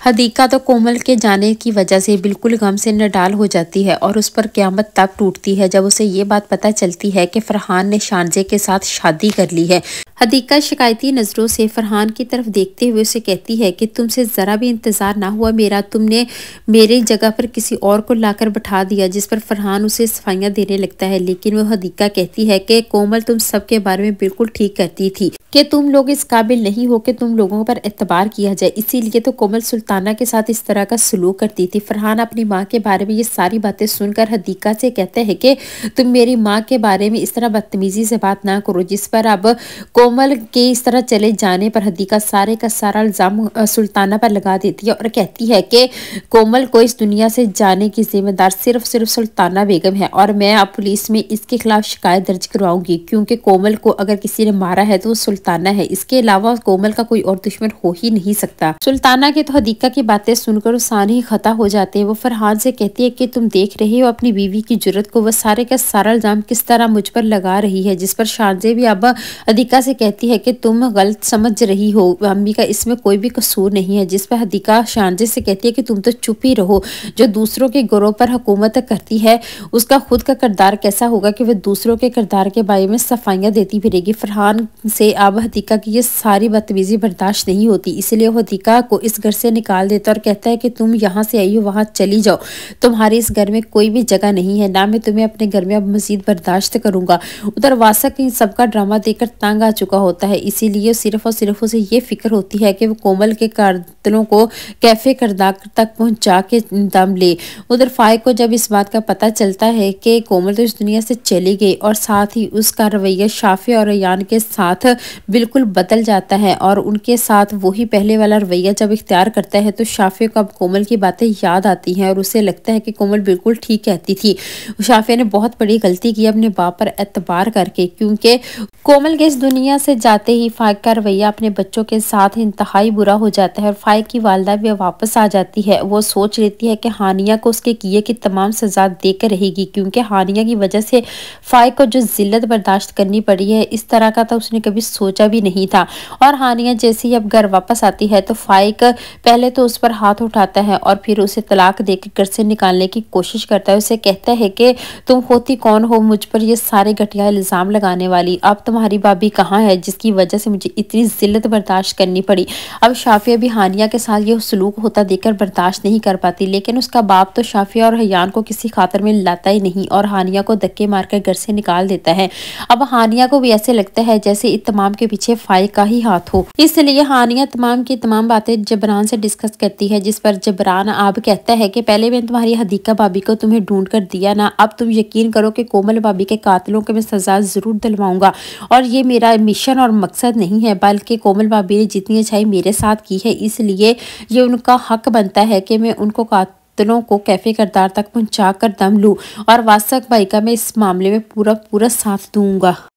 हदीका तो कोमल के जाने की वजह से बिल्कुल गम से नडाल हो जाती है और उस पर क़यामत तक टूटती है जब उसे ये बात पता चलती है कि फरहान ने शारजे के साथ शादी कर ली है। हदीका शिकायती नज़रों से फरहान की तरफ देखते हुए उसे कहती है कि तुमसे ज़रा भी इंतज़ार ना हुआ मेरा, तुमने मेरी जगह पर किसी और को लाकर बैठा दिया। जिस पर फरहान उसे सफाइयाँ देने लगता है, लेकिन वह हदीका कहती है कि कोमल तुम सबके बारे में बिल्कुल ठीक कहती थी कि तुम लोग इस काबिल नहीं हो कि तुम लोगों पर एतबार किया जाए, इसीलिए तो कोमल सुल्ताना के साथ इस तरह का सलूक करती थी। फरहान अपनी माँ के बारे में ये सारी बातें सुनकर हदीका से कहते हैं कि तुम मेरी माँ के बारे में इस तरह बदतमीजी से बात ना करो। जिस पर अब कोमल के इस तरह चले जाने पर हदीका सारे का सारा इल्ज़ाम सुल्ताना पर लगा देती है और कहती है कि कोमल को इस दुनिया से जाने की जिम्मेदार सिर्फ सुल्ताना बेगम है और मैं अब पुलिस में इसके खिलाफ शिकायत दर्ज करवाऊंगी, क्योंकि कोमल को अगर किसी ने मारा है तो सुल्ताना है, इसके अलावा कोमल का कोई और दुश्मन हो ही नहीं सकता। सुल्ताना के तो हदीका की बातें सुनकर सारे ही खता हो जाते हैं। वो फरहान से कहती है कि तुम देख रहे हो अपनी बीवी की जुर्रत को, वह सारे का सारा इल्जाम किस तरह मुझ पर लगा रही है। जिस पर शारजे भी अब हदीका से कहती है कि तुम गलत समझ रही हो, अम्मी का इसमें कोई भी कसूर नहीं है। जिस पर हदीका शारजे से कहती है कि तुम तो चुप ही रहो, जो दूसरों के गिरोह पर हुकूमत करती है उसका खुद का किरदार कैसा होगा कि वह दूसरों के किरदार के बारे में सफाइयाँ देती फिरेगी। फरहान से अब हदीका की ये सारी बदतमीजी बर्दाश्त नहीं होती, इसलिए वो हदीका को इस घर से निकाल देता और कहता है कि तुम यहाँ से आई हो वहाँ चली जाओ, तुम्हारे इस घर में कोई भी जगह नहीं है, ना मैं तुम्हें अपने घर में अब मजीद बर्दाश्त करूंगा। उधर वासक इन सबका ड्रामा देखकर तंग आ चुका होता है, इसीलिए सिर्फ और सिर्फ उसे ये फिक्र होती है कि वो कोमल के कातिलों को कैफे करदार तक पहुंचा के दम ले। उधर फाइक को जब इस बात का पता चलता है कि कोमल तो इस दुनिया से चली गई और साथ ही उसका रवैया शाफी और रैयान के साथ बिल्कुल बदल जाता है और उनके साथ वही पहले वाला रवैया जब इख्तियार करता है तो शाफी को अब कोमल की बातें याद आती हैं और उसे लगता है कि कोमल बिल्कुल ठीक कहती थी। शाफी ने बहुत बड़ी गलती की अपने बाप पर एतबार करके, क्योंकि कोमल के इस दुनिया से जाते ही फाइक का रवैया अपने बच्चों के साथ इंतहाई बुरा हो जाता है और फाइक की वालदा भी वापस आ जाती है। वो सोच लेती है कि हानिया को उसके किए की तमाम सजा देकर रहेगी, क्योंकि हानिया की वजह से फाइक को जो जिल्लत बर्दाश्त करनी पड़ी है इस तरह का तो उसने कभी सोचा भी नहीं था। और हानिया जैसे ही अब घर वापस आती है तो फाइक पहले तो उस पर हाथ उठाता है और फिर उसे तलाक देकर घर से निकालने की कोशिश करता है। उसे कहता है कि तुम होती कौन हो मुझ पर ये सारे घटिया इल्जाम लगाने वाली, अब तुम्हारी भाभी कहाँ है जिसकी वजह से मुझे इतनी जिल्लत बर्दाश्त करनी पड़ी। अब शाफिया भी हानिया के साथ ये सलूक होता देखकर बर्दाश्त नहीं कर पाती, लेकिन उसका बाप तो शाफिया और हयान को किसी खातर में लाता ही नहीं और हानिया को धक्के मारकर घर से निकाल देता है। अब हानिया को भी ऐसे लगता है जैसे इस तमाम के पीछे फाइक का ही हाथ हो, इसलिए हानिया तमाम की तमाम बातें जबरान से डिस्कस करती है। जिस पर जबरान अब कहता है कि पहले मैं तुम्हारी हदीका भाभी को तुम्हें ढूंढ कर दिया ना, अब तुम यकीन करो कि कोमल भाभी के कातिलों को मैं सजा जरूर दिलवाऊंगा और ये मेरा मिशन और मकसद नहीं है, बल्कि कोमल भाभी ने जितनी अच्छाई मेरे साथ की है इसलिए ये उनका हक बनता है कि मैं उनको कातिलों को कैफे करदार तक पहुंचा कर दम लूं और वासक भाई का मैं इस मामले में पूरा साथ दूंगा।